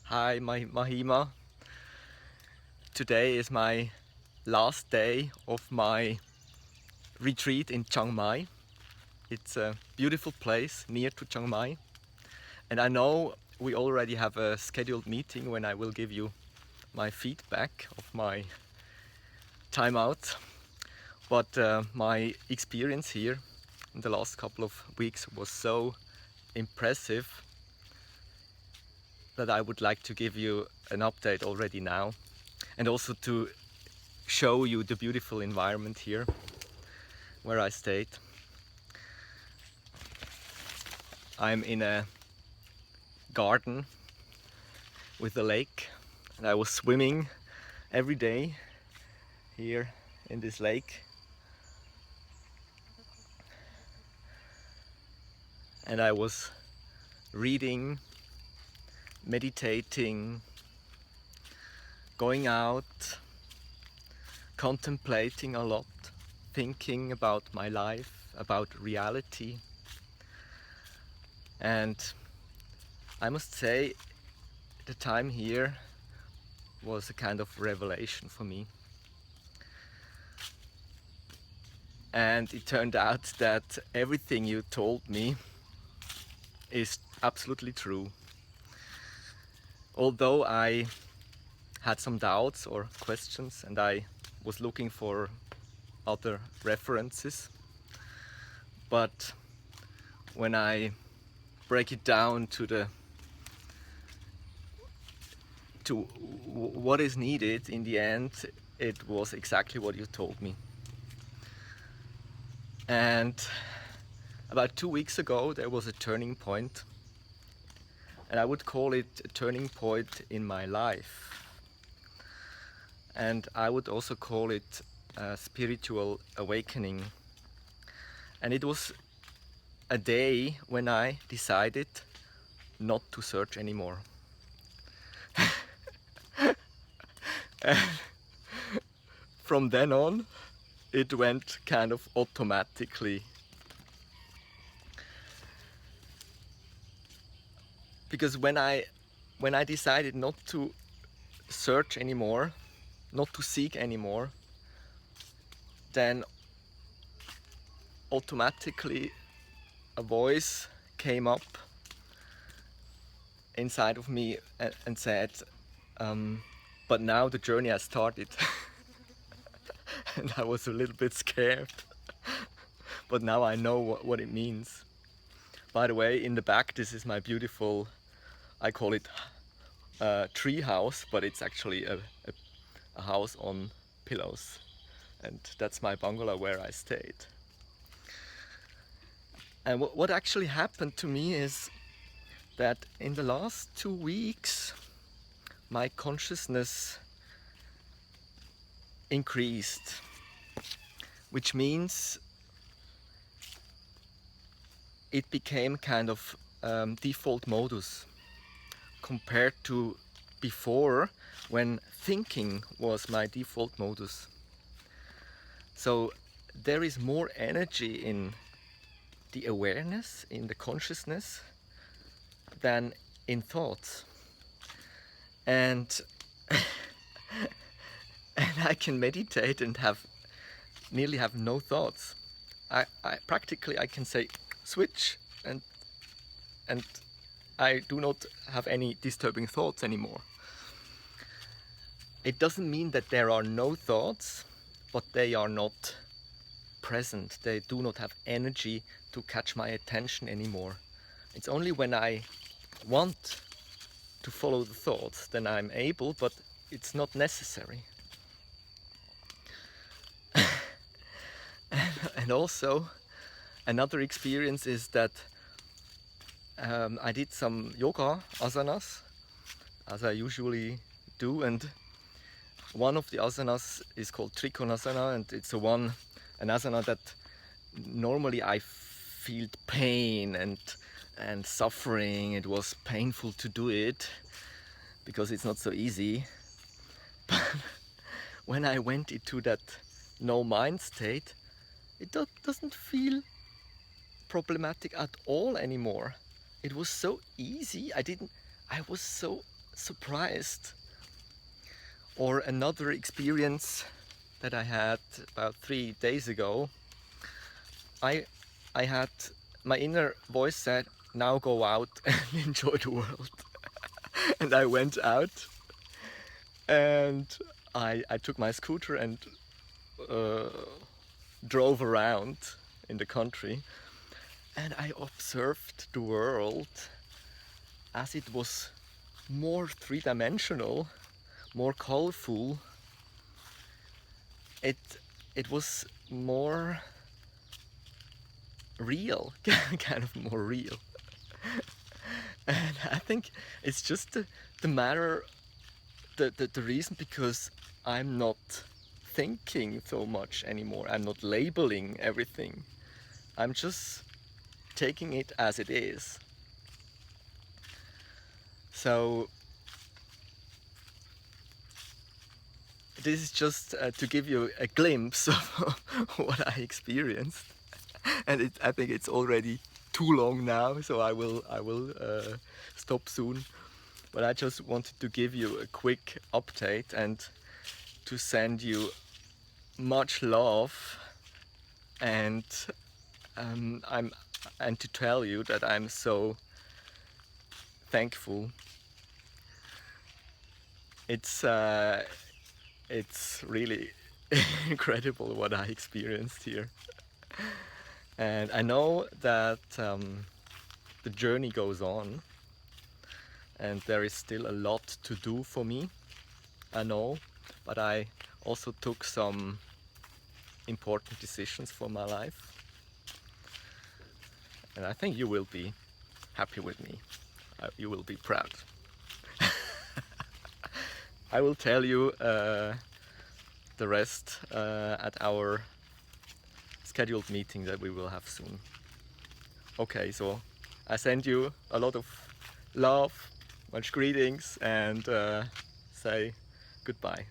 Hi, Mahima. Today is my last day of my retreat in Chiang Mai. It's a beautiful place near to Chiang Mai. And I know we already have a scheduled meeting when I will give you my feedback of my time out. But my experience here in the last couple of weeks was so impressive that I would like to give you an update already now, and also to show you the beautiful environment here where I stayed. I'm in a garden with a lake, and I was swimming every day here in this lake, and I was reading, meditating, going out, contemplating a lot, thinking about my life, about reality. And I must say, the time here was a kind of revelation for me. And it turned out that everything you told me is absolutely true. Although I had some doubts or questions and I was looking for other references, but when I break it down to what is needed in the end, it was exactly what you told me. And about 2 weeks ago there was a turning point, and I would call it a turning point in my life, and I would also call it a spiritual awakening. And it was a day when I decided not to search anymore. From then on, it went kind of automatically. Because when I decided not to search anymore, not to seek anymore, then automatically a voice came up inside of me and said, but now the journey has started. And I was a little bit scared, but now I know what it means. By the way, in the back, this is my beautiful, I call it tree house, but it's actually a house on pillows, and that's my bungalow where I stayed. And what actually happened to me is that in the last 2 weeks my consciousness increased, which means it became kind of default modus compared to before, when thinking was my default modus. So there is more energy in the awareness, in the consciousness, than in thoughts. And and I can meditate and nearly have no thoughts. I practically I can say switch, and I do not have any disturbing thoughts anymore. It doesn't mean that there are no thoughts, but they are not present. They do not have energy to catch my attention anymore. It's only when I want to follow the thoughts then I'm able, but it's not necessary. And also another experience is that I did some yoga asanas, as I usually do, and one of the asanas is called Trikonasana, and it's an asana that normally I feel pain and suffering. It was painful to do it because it's not so easy. But when I went into that no mind state, it doesn't feel problematic at all anymore. It was so easy. I was so surprised. Or another experience that I had about 3 days ago, I had my inner voice said, now go out and enjoy the world. And I went out and I took my scooter and drove around in the country, and I observed the world as it was more three-dimensional, more colorful. It was more real, kind of more real. And I think it's just the matter, the reason, because I'm not thinking so much anymore. I'm not labeling everything. I'm just taking it as it is. So this is just to give you a glimpse of what I experienced, and I think it's already too long now, so I will stop soon. But I just wanted to give you a quick update and to send you much love, and to tell you that I'm so thankful. It's really incredible what I experienced here, and I know that the journey goes on, and there is still a lot to do for me. I know, but I also took some important decisions for my life, and I think you will be happy with me. You will be proud. I will tell you the rest at our scheduled meeting that we will have soon. Okay, so I send you a lot of love, much greetings, and say goodbye.